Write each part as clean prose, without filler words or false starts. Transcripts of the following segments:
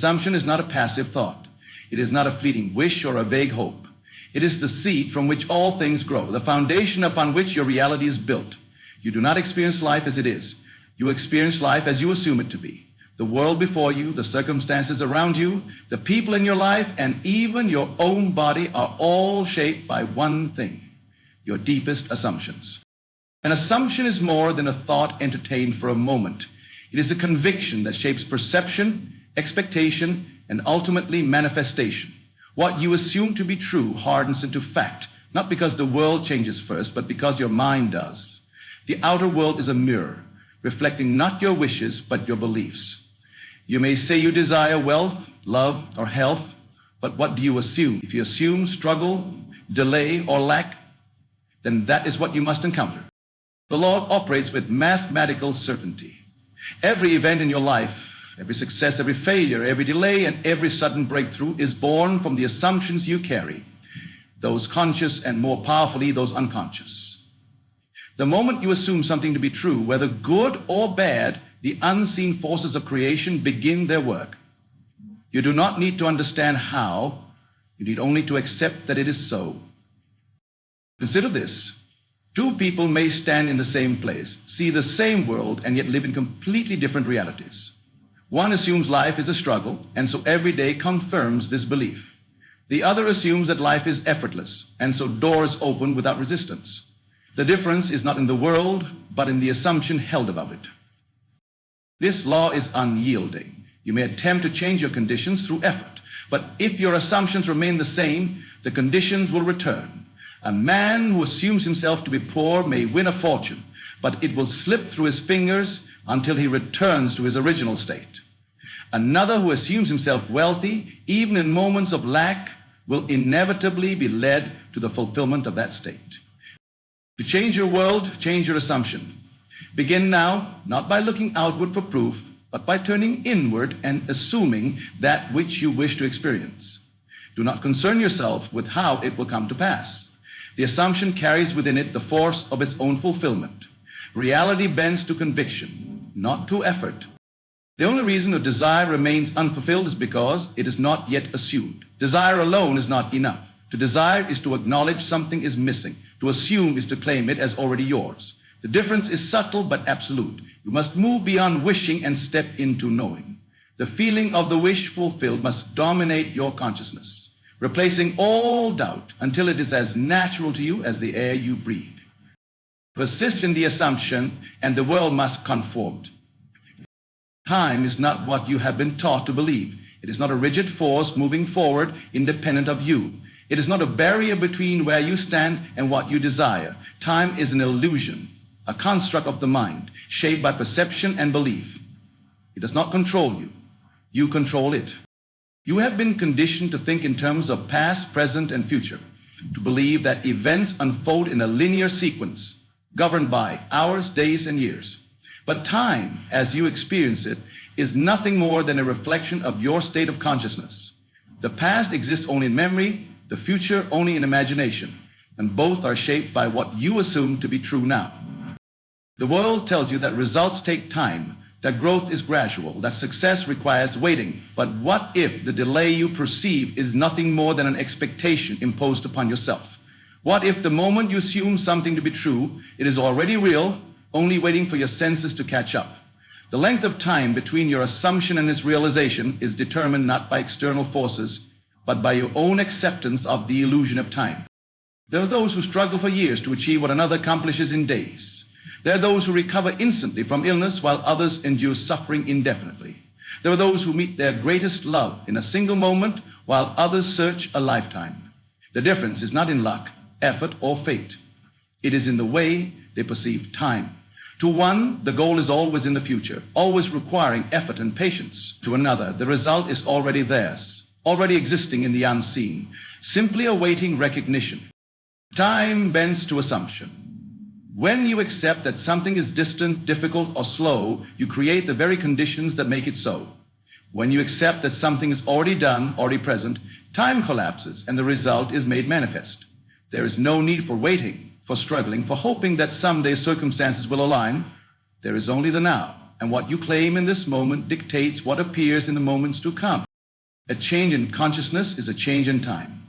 Assumption is not a passive thought. It is not a fleeting wish or a vague hope. It is the seed from which all things grow, the foundation upon which your reality is built. You do not experience life as it is. You experience life as you assume it to be. The world before you, the circumstances around you, the people in your life, and even your own body are all shaped by one thing: your deepest assumptions. An assumption is more than a thought entertained for a moment. It is a conviction that shapes perception, expectation, and ultimately manifestation. What you assume to be true hardens into fact, not because the world changes first, but because your mind does. The outer world is a mirror, reflecting not your wishes, but your beliefs. You may say you desire wealth, love, or health, but what do you assume? If you assume struggle, delay, or lack, then that is what you must encounter. The Lord operates with mathematical certainty. Every event in your life, every success, every failure, every delay, and every sudden breakthrough is born from the assumptions you carry, those conscious and more powerfully those unconscious. The moment you assume something to be true, whether good or bad, the unseen forces of creation begin their work. You do not need to understand how. You need only to accept that it is so. Consider this. Two people may stand in the same place, see the same world, and yet live in completely different realities. One assumes life is a struggle, and so every day confirms this belief. The other assumes that life is effortless, and so doors open without resistance. The difference is not in the world, but in the assumption held above it. This law is unyielding. You may attempt to change your conditions through effort, but if your assumptions remain the same, the conditions will return. A man who assumes himself to be poor may win a fortune, but it will slip through his fingers until he returns to his original state. Another who assumes himself wealthy, even in moments of lack, will inevitably be led to the fulfillment of that state. To change your world, change your assumption. Begin now, not by looking outward for proof, but by turning inward and assuming that which you wish to experience. Do not concern yourself with how it will come to pass. The assumption carries within it the force of its own fulfillment. Reality bends to conviction, not to effort. The only reason a desire remains unfulfilled is because it is not yet assumed. Desire alone is not enough. To desire is to acknowledge something is missing. To assume is to claim it as already yours. The difference is subtle but absolute. You must move beyond wishing and step into knowing. The feeling of the wish fulfilled must dominate your consciousness, replacing all doubt until it is as natural to you as the air you breathe. Persist in the assumption, and the world must conform. Time is not what you have been taught to believe. It is not a rigid force moving forward independent of you. It is not a barrier between where you stand and what you desire. Time is an illusion, a construct of the mind, shaped by perception and belief. It does not control you. You control it. You have been conditioned to think in terms of past, present, and future, to believe that events unfold in a linear sequence, governed by hours, days, and years. But time, as you experience it, is nothing more than a reflection of your state of consciousness. The past exists only in memory, the future only in imagination, and both are shaped by what you assume to be true now. The world tells you that results take time, that growth is gradual, that success requires waiting. But what if the delay you perceive is nothing more than an expectation imposed upon yourself? What if the moment you assume something to be true, it is already real, only waiting for your senses to catch up? The length of time between your assumption and its realization is determined not by external forces, but by your own acceptance of the illusion of time. There are those who struggle for years to achieve what another accomplishes in days. There are those who recover instantly from illness while others endure suffering indefinitely. There are those who meet their greatest love in a single moment while others search a lifetime. The difference is not in luck, effort, or fate. It is in the way they perceive time. To one, the goal is always in the future, always requiring effort and patience. To another, the result is already theirs, already existing in the unseen, simply awaiting recognition. Time bends to assumption. When you accept that something is distant, difficult, or slow, you create the very conditions that make it so. When you accept that something is already done, already present, time collapses and the result is made manifest. There is no need for waiting, for struggling, for hoping that someday circumstances will align. There is only the now, and what you claim in this moment dictates what appears in the moments to come. A change in consciousness is a change in time.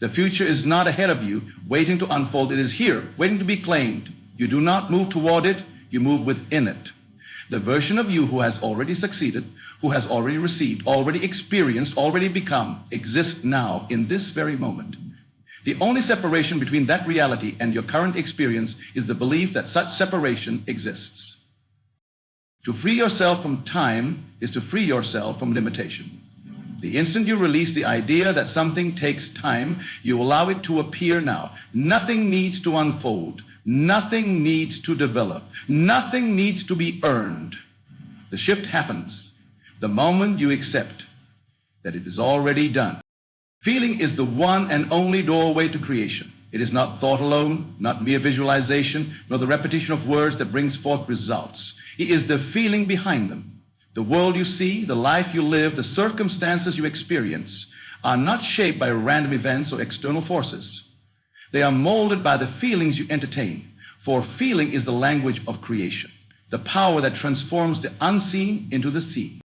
The future is not ahead of you, waiting to unfold. It is here, waiting to be claimed. You do not move toward it, you move within it. The version of you who has already succeeded, who has already received, already experienced, already become, exists now in this very moment. The only separation between that reality and your current experience is the belief that such separation exists. To free yourself from time is to free yourself from limitation. The instant you release the idea that something takes time, you allow it to appear now. Nothing needs to unfold. Nothing needs to develop. Nothing needs to be earned. The shift happens the moment you accept that it is already done. Feeling is the one and only doorway to creation. It is not thought alone, not mere visualization, nor the repetition of words that brings forth results. It is the feeling behind them. The world you see, the life you live, the circumstances you experience are not shaped by random events or external forces. They are molded by the feelings you entertain, for feeling is the language of creation, the power that transforms the unseen into the seen.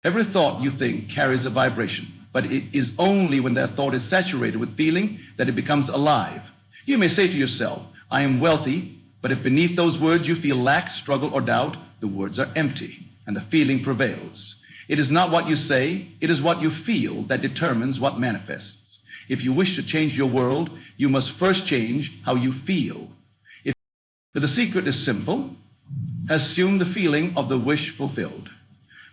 Every thought you think carries a vibration, but it is only when that thought is saturated with feeling that it becomes alive. You may say to yourself, I am wealthy, but if beneath those words you feel lack, struggle, or doubt, the words are empty, and the feeling prevails. It is not what you say, it is what you feel that determines what manifests. If you wish to change your world, you must first change how you feel. But the secret is simple. Assume the feeling of the wish fulfilled.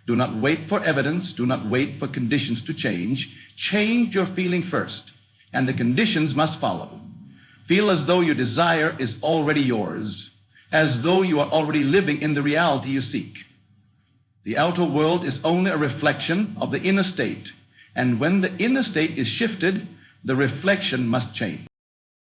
Do not wait for evidence. Do not wait for conditions to change. Change your feeling first, and the conditions must follow. Feel as though your desire is already yours, as though you are already living in the reality you seek. The outer world is only a reflection of the inner state, and when the inner state is shifted, the reflection must change.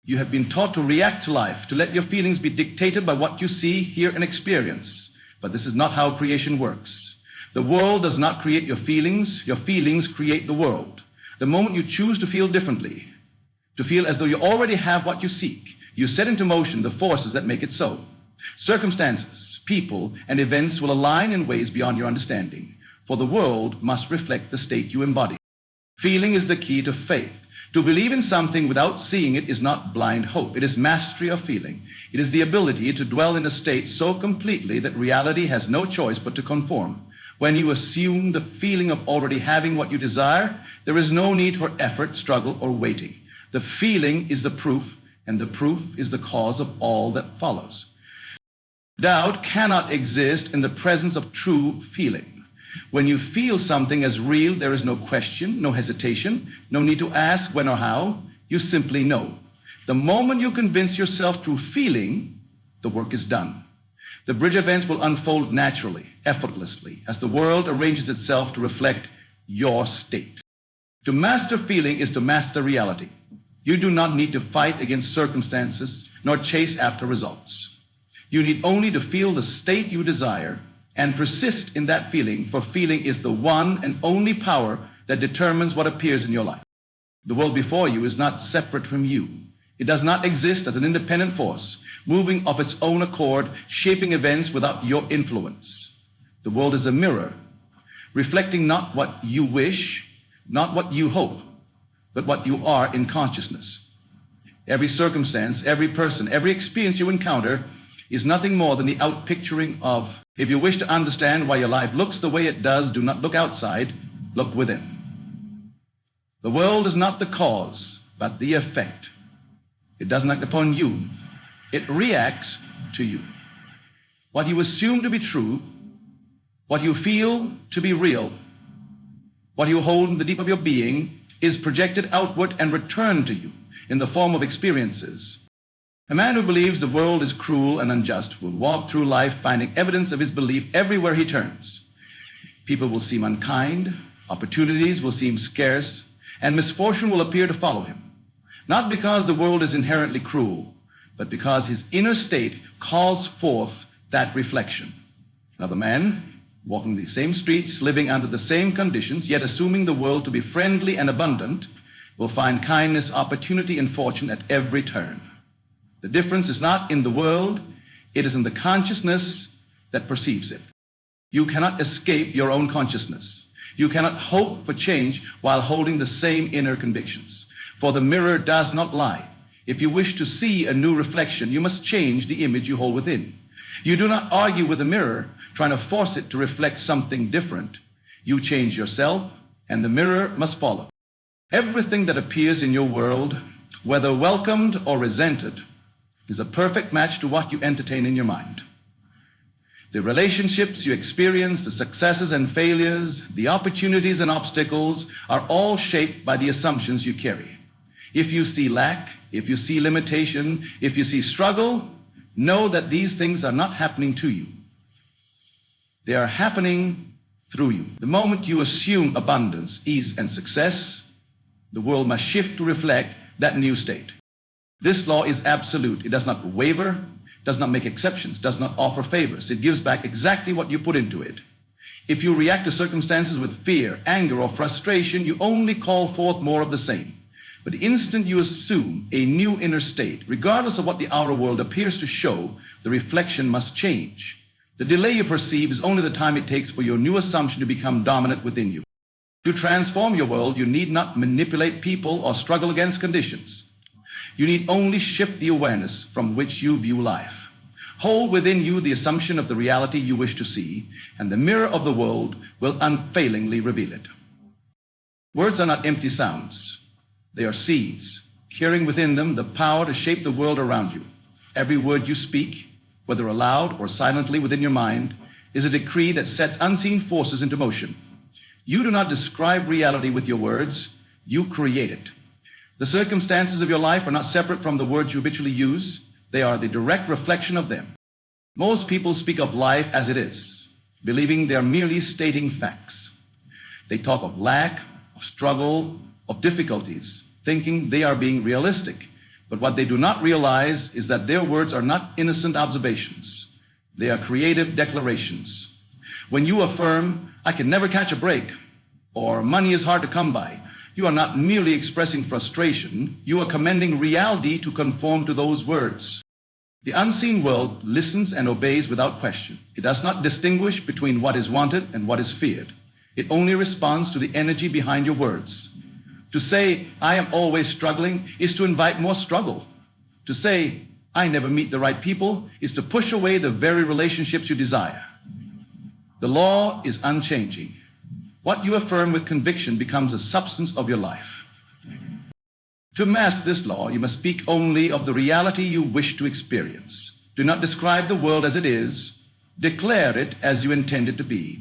You have been taught to react to life, to let your feelings be dictated by what you see, hear, and experience. But this is not how creation works. The world does not create your feelings create the world. The moment you choose to feel differently, to feel as though you already have what you seek, you set into motion the forces that make it so. Circumstances, people, and events will align in ways beyond your understanding, for the world must reflect the state you embody. Feeling is the key to faith. To believe in something without seeing it is not blind hope. It is mastery of feeling. It is the ability to dwell in a state so completely that reality has no choice but to conform. When you assume the feeling of already having what you desire, there is no need for effort, struggle, or waiting. The feeling is the proof, and the proof is the cause of all that follows. Doubt cannot exist in the presence of true feeling. When you feel something as real, there is no question, no hesitation, no need to ask when or how. You simply know. The moment you convince yourself through feeling, the work is done. The bridge events will unfold naturally, effortlessly, as the world arranges itself to reflect your state. To master feeling is to master reality. You do not need to fight against circumstances, nor chase after results. You need only to feel the state you desire and persist in that feeling, for feeling is the one and only power that determines what appears in your life. The world before you is not separate from you. It does not exist as an independent force, moving of its own accord, shaping events without your influence. The world is a mirror, reflecting not what you wish, not what you hope, but what you are in consciousness. Every circumstance, every person, every experience you encounter is nothing more than the outpicturing of. If you wish to understand why your life looks the way it does, do not look outside, look within. The world is not the cause, but the effect. It doesn't act upon you. It reacts to you. What you assume to be true, what you feel to be real, what you hold in the deep of your being is projected outward and returned to you in the form of experiences. A man who believes the world is cruel and unjust will walk through life finding evidence of his belief everywhere he turns. People will seem unkind, opportunities will seem scarce, and misfortune will appear to follow him. Not because the world is inherently cruel, but because his inner state calls forth that reflection. Another man, walking the same streets, living under the same conditions, yet assuming the world to be friendly and abundant, will find kindness, opportunity, and fortune at every turn. The difference is not in the world, it is in the consciousness that perceives it. You cannot escape your own consciousness. You cannot hope for change while holding the same inner convictions. For the mirror does not lie. If you wish to see a new reflection, you must change the image you hold within. You do not argue with the mirror, trying to force it to reflect something different. You change yourself, and the mirror must follow. Everything that appears in your world, whether welcomed or resented, is a perfect match to what you entertain in your mind. The relationships you experience, the successes and failures, the opportunities and obstacles are all shaped by the assumptions you carry. If you see lack, if you see limitation, if you see struggle, know that these things are not happening to you. They are happening through you. The moment you assume abundance, ease, and success, the world must shift to reflect that new state. This law is absolute. It does not waver, does not make exceptions, does not offer favors. It gives back exactly what you put into it. If you react to circumstances with fear, anger, or frustration, you only call forth more of the same. But the instant you assume a new inner state, regardless of what the outer world appears to show, the reflection must change. The delay you perceive is only the time it takes for your new assumption to become dominant within you. To transform your world, you need not manipulate people or struggle against conditions. You need only shift the awareness from which you view life. Hold within you the assumption of the reality you wish to see, and the mirror of the world will unfailingly reveal it. Words are not empty sounds. They are seeds, carrying within them the power to shape the world around you. Every word you speak, whether aloud or silently within your mind, is a decree that sets unseen forces into motion. You do not describe reality with your words, you create it. The circumstances of your life are not separate from the words you habitually use. They are the direct reflection of them. Most people speak of life as it is, believing they are merely stating facts. They talk of lack, of struggle, of difficulties, thinking they are being realistic. But what they do not realize is that their words are not innocent observations. They are creative declarations. When you affirm, "I can never catch a break," or "money is hard to come by," you are not merely expressing frustration. You are commanding reality to conform to those words. The unseen world listens and obeys without question. It does not distinguish between what is wanted and what is feared. It only responds to the energy behind your words. To say, "I am always struggling," is to invite more struggle. To say, "I never meet the right people," is to push away the very relationships you desire. The law is unchanging. What you affirm with conviction becomes the substance of your life. To master this law, you must speak only of the reality you wish to experience. Do not describe the world as it is. Declare it as you intend it to be.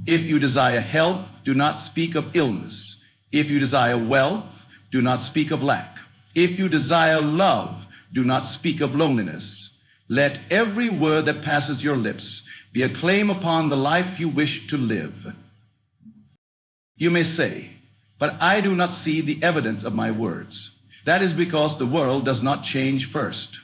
If you desire health, do not speak of illness. If you desire wealth, do not speak of lack. If you desire love, do not speak of loneliness. Let every word that passes your lips be a claim upon the life you wish to live. You may say, "But I do not see the evidence of my words." That is because the world does not change first.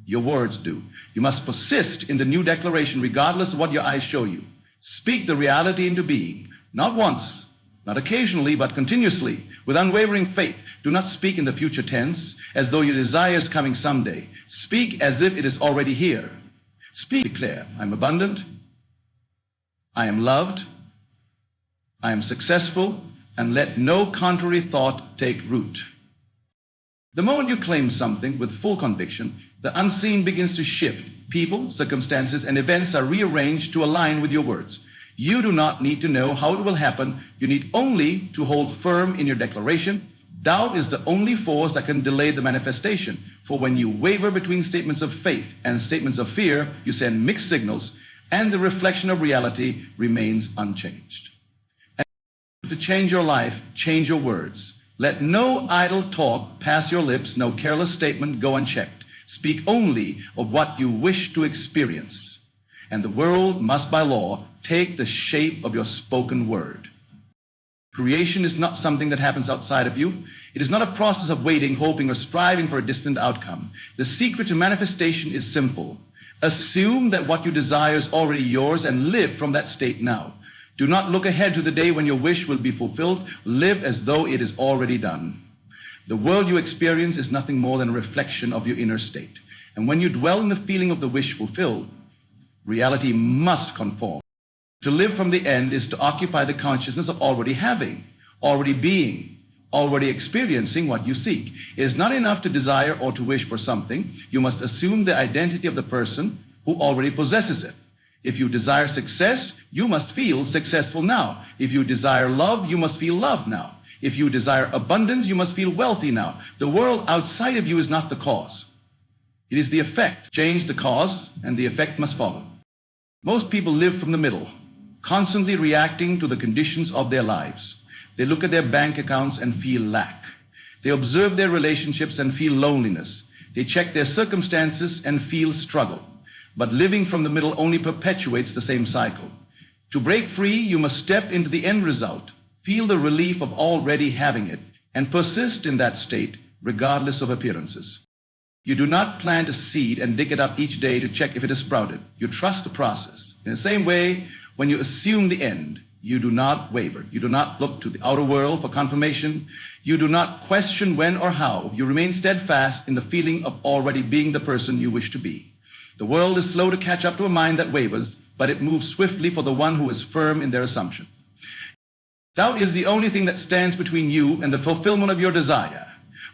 Your words do. You must persist in the new declaration regardless of what your eyes show you. Speak the reality into being, not once, not occasionally, but continuously, with unwavering faith. Do not speak in the future tense, as though your desire is coming someday. Speak as if it is already here. Speak, declare, "I am abundant, I am loved, I am successful," and let no contrary thought take root. The moment you claim something with full conviction, the unseen begins to shift. People, circumstances, and events are rearranged to align with your words. You do not need to know how it will happen. You need only to hold firm in your declaration. Doubt is the only force that can delay the manifestation. For when you waver between statements of faith and statements of fear, you send mixed signals, and the reflection of reality remains unchanged. And to change your life, change your words. Let no idle talk pass your lips, no careless statement go unchecked. Speak only of what you wish to experience. And the world must, by law, take the shape of your spoken word. Creation is not something that happens outside of you. It is not a process of waiting, hoping, or striving for a distant outcome. The secret to manifestation is simple. Assume that what you desire is already yours and live from that state now. Do not look ahead to the day when your wish will be fulfilled. Live as though it is already done. The world you experience is nothing more than a reflection of your inner state. And when you dwell in the feeling of the wish fulfilled, reality must conform To live from the end is to occupy the consciousness of already having, already being, already experiencing what you seek. It is not enough to desire or to wish for something. You must assume the identity of the person who already possesses it. If you desire success, you must feel successful now. If you desire love, you must feel love now. If you desire abundance, you must feel wealthy now. The world outside of you is not the cause. It is the effect. Change the cause, and the effect must follow. Most people live from the middle, constantly reacting to the conditions of their lives. They look at their bank accounts and feel lack. They observe their relationships and feel loneliness. They check their circumstances and feel struggle. But living from the middle only perpetuates the same cycle. To break free, you must step into the end result, feel the relief of already having it, and persist in that state regardless of appearances. You do not plant a seed and dig it up each day to check if it has sprouted. You trust the process. In the same way, when you assume the end, you do not waver. You do not look to the outer world for confirmation. You do not question when or how. You remain steadfast in the feeling of already being the person you wish to be. The world is slow to catch up to a mind that wavers, but it moves swiftly for the one who is firm in their assumption. Doubt is the only thing that stands between you and the fulfillment of your desire.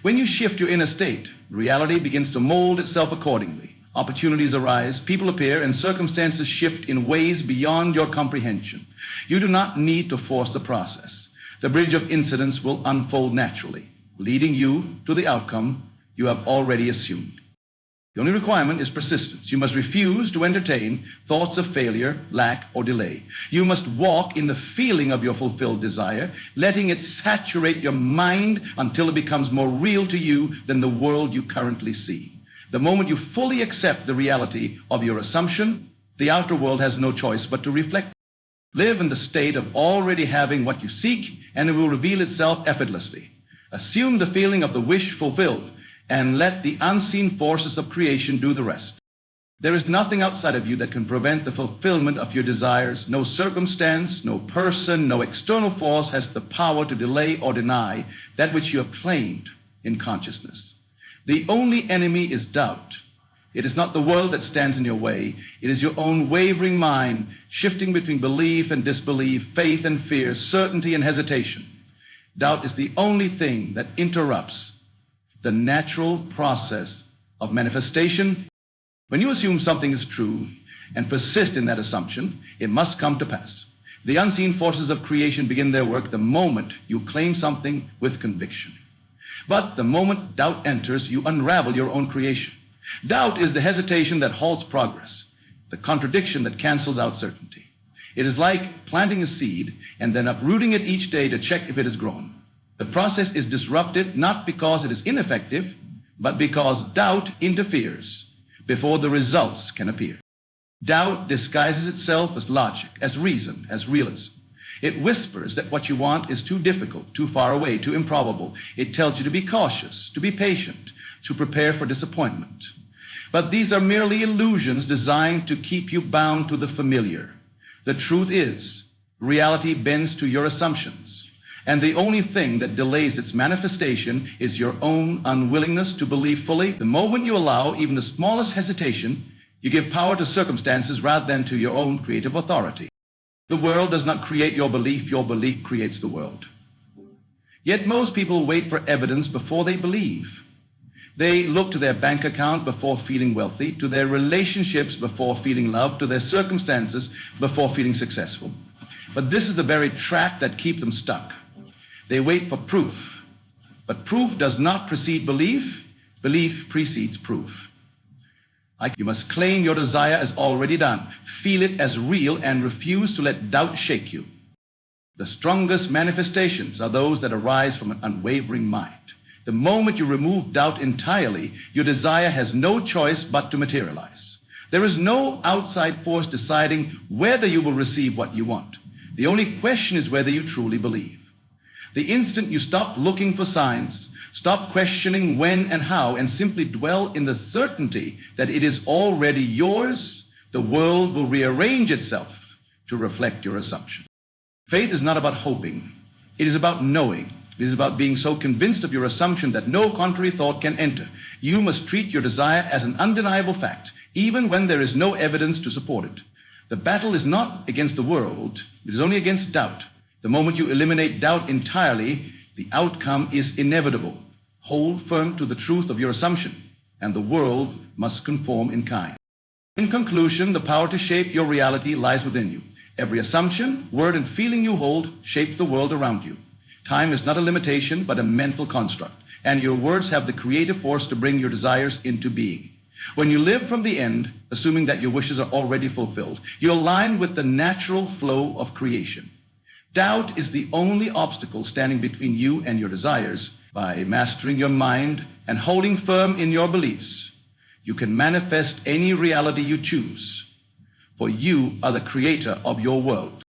When you shift your inner state, reality begins to mold itself accordingly. Opportunities arise, people appear, and circumstances shift in ways beyond your comprehension. You do not need to force the process. The bridge of incidents will unfold naturally, leading you to the outcome you have already assumed. The only requirement is persistence. You must refuse to entertain thoughts of failure, lack, or delay. You must walk in the feeling of your fulfilled desire, letting it saturate your mind until it becomes more real to you than the world you currently see. The moment you fully accept the reality of your assumption, the outer world has no choice but to reflect. Live in the state of already having what you seek, and it will reveal itself effortlessly. Assume the feeling of the wish fulfilled, and let the unseen forces of creation do the rest. There is nothing outside of you that can prevent the fulfillment of your desires. No circumstance, no person, no external force has the power to delay or deny that which you have claimed in consciousness. The only enemy is doubt. It is not the world that stands in your way. It is your own wavering mind, shifting between belief and disbelief, faith and fear, certainty and hesitation. Doubt is the only thing that interrupts the natural process of manifestation. When you assume something is true and persist in that assumption, it must come to pass. The unseen forces of creation begin their work the moment you claim something with conviction. But the moment doubt enters, you unravel your own creation. Doubt is the hesitation that halts progress, the contradiction that cancels out certainty. It is like planting a seed and then uprooting it each day to check if it has grown. The process is disrupted not because it is ineffective, but because doubt interferes before the results can appear. Doubt disguises itself as logic, as reason, as realism. It whispers that what you want is too difficult, too far away, too improbable. It tells you to be cautious, to be patient, to prepare for disappointment. But these are merely illusions designed to keep you bound to the familiar. The truth is, reality bends to your assumptions. And the only thing that delays its manifestation is your own unwillingness to believe fully. The moment you allow even the smallest hesitation, you give power to circumstances rather than to your own creative authority. The world does not create your belief creates the world. Yet most people wait for evidence before they believe. They look to their bank account before feeling wealthy, to their relationships before feeling loved, to their circumstances before feeling successful. But this is the very trap that keeps them stuck. They wait for proof, but proof does not precede belief. Belief precedes proof. You must claim your desire as already done, feel it as real, and refuse to let doubt shake you. The strongest manifestations are those that arise from an unwavering mind. The moment you remove doubt entirely, your desire has no choice but to materialize. There is no outside force deciding whether you will receive what you want. The only question is whether you truly believe. The instant you stop looking for signs, stop questioning when and how, and simply dwell in the certainty that it is already yours, the world will rearrange itself to reflect your assumption. Faith is not about hoping. It is about knowing. It is about being so convinced of your assumption that no contrary thought can enter. You must treat your desire as an undeniable fact, even when there is no evidence to support it. The battle is not against the world, it is only against doubt. The moment you eliminate doubt entirely, the outcome is inevitable. Hold firm to the truth of your assumption, and the world must conform in kind. In conclusion, the power to shape your reality lies within you. Every assumption, word, and feeling you hold shapes the world around you. Time is not a limitation, but a mental construct, and your words have the creative force to bring your desires into being. When you live from the end, assuming that your wishes are already fulfilled, you align with the natural flow of creation. Doubt is the only obstacle standing between you and your desires. By mastering your mind and holding firm in your beliefs, you can manifest any reality you choose, for you are the creator of your world.